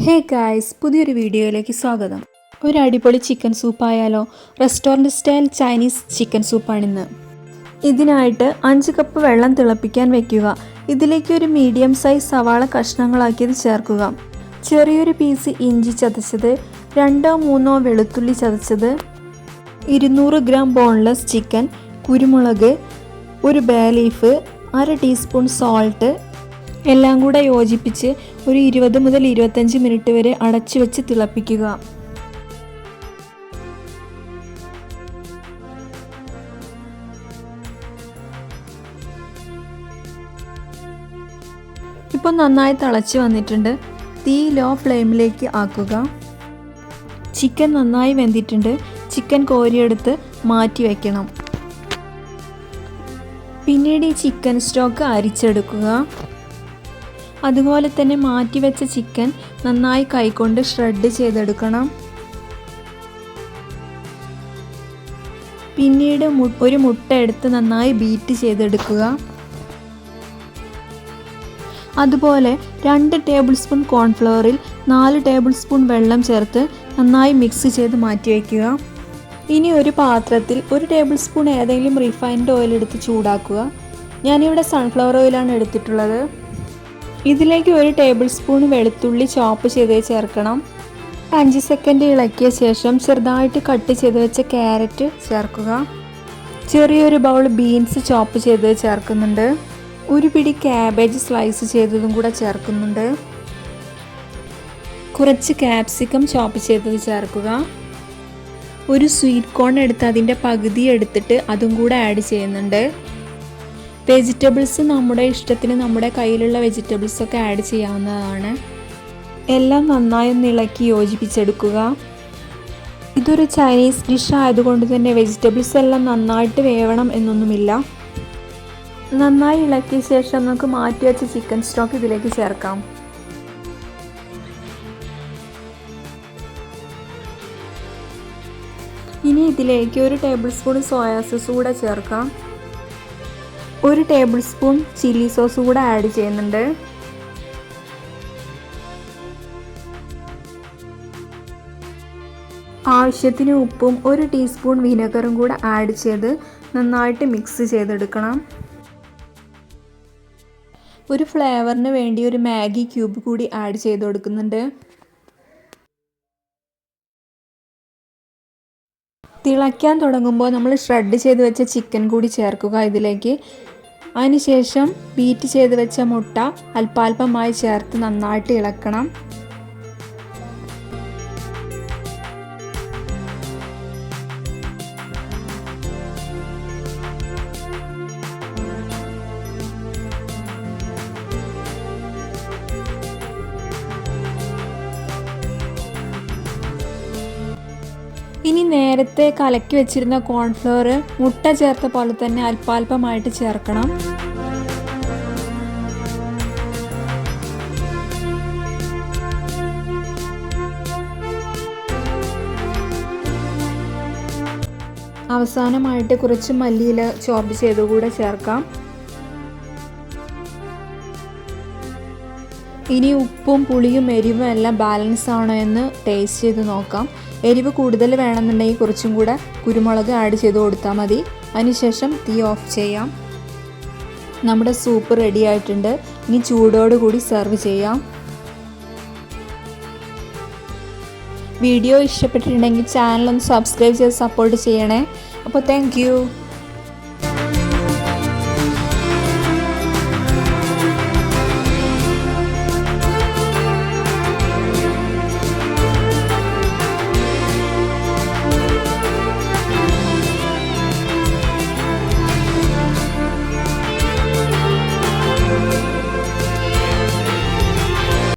Hey guys, പുതിയൊരു വീഡിയോയിലേക്ക് സ്വാഗതം. ഒരു അടിപൊളി ചിക്കൻ സൂപ്പായാലോ? റെസ്റ്റോറൻറ്റ് സ്റ്റൈൽ ചൈനീസ് ചിക്കൻ സൂപ്പാണിന്ന്. ഇതിനായിട്ട് 5 കപ്പ് വെള്ളം തിളപ്പിക്കാൻ വെക്കുക. ഇതിലേക്ക് ഒരു മീഡിയം സൈസ് സവാള കഷ്ണങ്ങളാക്കിയത് ചേർക്കുക. ചെറിയൊരു പീസ് ഇഞ്ചി ചതച്ചത്, 2-3 വെളുത്തുള്ളി ചതച്ചത്, 200 ഗ്രാം ബോൺലെസ് ചിക്കൻ, കുരുമുളക്, ഒരു ബേ ലീഫ്, 1/2 ടീസ്പൂൺ സോൾട്ട് എല്ലാം കൂടെ യോജിപ്പിച്ച് ഒരു 20 മുതൽ 25 മിനിറ്റ് വരെ അടച്ചു വെച്ച് തിളപ്പിക്കുക. ഇപ്പോൾ നന്നായി തിളച്ച് വന്നിട്ടുണ്ട്. തീ ലോ ഫ്ലെയിമിലേക്ക് ആക്കുക. ചിക്കൻ നന്നായി വെന്തിട്ടുണ്ട്. ചിക്കൻ കോരിയെടുത്ത് മാറ്റി വയ്ക്കണം. പിന്നീട് ഈ ചിക്കൻ സ്റ്റോക്ക് അരിച്ചെടുക്കുക. അതുപോലെ തന്നെ മാറ്റി വെച്ച ചിക്കൻ നന്നായി കൈകൊണ്ട് ഷ്രെഡ് ചെയ്തെടുക്കണം. പിന്നീട് ഒരു മുട്ട എടുത്ത് നന്നായി ബീറ്റ് ചെയ്തെടുക്കുക. അതുപോലെ 2 ടേബിൾ സ്പൂൺ കോൺഫ്ലവറിൽ 4 ടേബിൾ സ്പൂൺ വെള്ളം ചേർത്ത് നന്നായി മിക്സ് ചെയ്ത് മാറ്റി വയ്ക്കുക. ഇനി ഒരു പാത്രത്തിൽ 1 ടേബിൾ സ്പൂൺ ഏതെങ്കിലും റിഫൈൻഡ് ഓയിൽ എടുത്ത് ചൂടാക്കുക. ഞാനിവിടെ സൺഫ്ലവർ ഓയിലാണ് എടുത്തിട്ടുള്ളത്. ഇതിലേക്ക് 1 ടേബിൾ സ്പൂൺ വെളുത്തുള്ളി ചോപ്പ് ചെയ്ത് ചേർക്കണം. 5 സെക്കൻഡ് ഇളക്കിയ ശേഷം ചെറുതായിട്ട് കട്ട് ചെയ്ത് വെച്ച ക്യാരറ്റ് ചേർക്കുക. ചെറിയൊരു ബൗൾ ബീൻസ് ചോപ്പ് ചെയ്ത് ചേർക്കുന്നുണ്ട്. ഒരു പിടി ക്യാബേജ് സ്ലൈസ് ചെയ്തതും കൂടെ ചേർക്കുന്നുണ്ട്. കുറച്ച് ക്യാപ്സിക്കം ചോപ്പ് ചെയ്തത് ചേർക്കുക. ഒരു സ്വീറ്റ് കോൺ എടുത്ത് അതിൻ്റെ പകുതി എടുത്തിട്ട് അതും കൂടെ ആഡ് ചെയ്യുന്നുണ്ട്. വെജിറ്റബിൾസ് നമ്മുടെ ഇഷ്ടത്തിന് നമ്മുടെ കയ്യിലുള്ള വെജിറ്റബിൾസൊക്കെ ആഡ് ചെയ്യാവുന്നതാണ്. എല്ലാം നന്നായി ഒന്ന് ഇളക്കി യോജിപ്പിച്ചെടുക്കുക. ഇതൊരു ചൈനീസ് ഡിഷ് ആയതുകൊണ്ട് തന്നെ വെജിറ്റബിൾസ് എല്ലാം നന്നായിട്ട് വേവണം എന്നൊന്നുമില്ല. നന്നായി ഇളക്കിയ ശേഷം നമുക്ക് മാറ്റി വെച്ച ചിക്കൻ സ്റ്റോക്ക് ഇതിലേക്ക് ചേർക്കാം. ഇനി ഇതിലേക്ക് 1 ടേബിൾ സ്പൂൺ സോയാ സോസ് കൂടെ ചേർക്കാം. 1 ടേബിൾ സ്പൂൺ ചില്ലി സോസ് കൂടെ ആഡ് ചെയ്യുന്നുണ്ട്. ആവശ്യത്തിന് ഉപ്പും 1 ടീസ്പൂൺ വിനെഗറും കൂടെ ആഡ് ചെയ്ത് നന്നായിട്ട് മിക്സ് ചെയ്തെടുക്കണം. ഒരു ഫ്ലേവറിന് വേണ്ടി ഒരു മാഗി ക്യൂബ് കൂടി ആഡ് ചെയ്ത് കൊടുക്കുന്നുണ്ട്. തിളയ്ക്കാൻ തുടങ്ങുമ്പോൾ നമ്മൾ ഷ്രെഡ് ചെയ്ത് വെച്ച ചിക്കൻ കൂടി ചേർക്കുക ഇതിലേക്ക്. അതിനുശേഷം ബീറ്റ് ചെയ്ത് വെച്ച മുട്ട അല്പാൽപമായി ചേർത്ത് നന്നായിട്ട് ഇളക്കണം. ഇനി നേരത്തെ കലക്കി വെച്ചിരുന്ന കോൺഫ്ലവർ മുട്ട ചേർത്ത പോലെ തന്നെ അല്പാൽപമായിട്ട് ചേർക്കണം. അവസാനമായിട്ട് കുറച്ച് മല്ലിയില ചോപ്പ് ചെയ്തുകൂടെ ചേർക്കാം. ഇനി ഉപ്പും പുളിയും എരിവും എല്ലാം ബാലൻസ് ആണോ എന്ന് ടേസ്റ്റ് ചെയ്ത് നോക്കാം. എരിവ് കൂടുതൽ വേണമെന്നുണ്ടെങ്കിൽ കുറച്ചും കൂടെ കുരുമുളക് ആഡ് ചെയ്ത് കൊടുത്താൽ മതി. അതിനുശേഷം തീ ഓഫ് ചെയ്യാം. നമ്മുടെ സൂപ്പ് റെഡി ആയിട്ടുണ്ട്. ഇനി ചൂടോടുകൂടി സെർവ് ചെയ്യാം. വീഡിയോ ഇഷ്ടപ്പെട്ടിട്ടുണ്ടെങ്കിൽ ചാനൽ ഒന്ന് സബ്സ്ക്രൈബ് ചെയ്ത് സപ്പോർട്ട് ചെയ്യണേ. അപ്പോൾ താങ്ക് യു.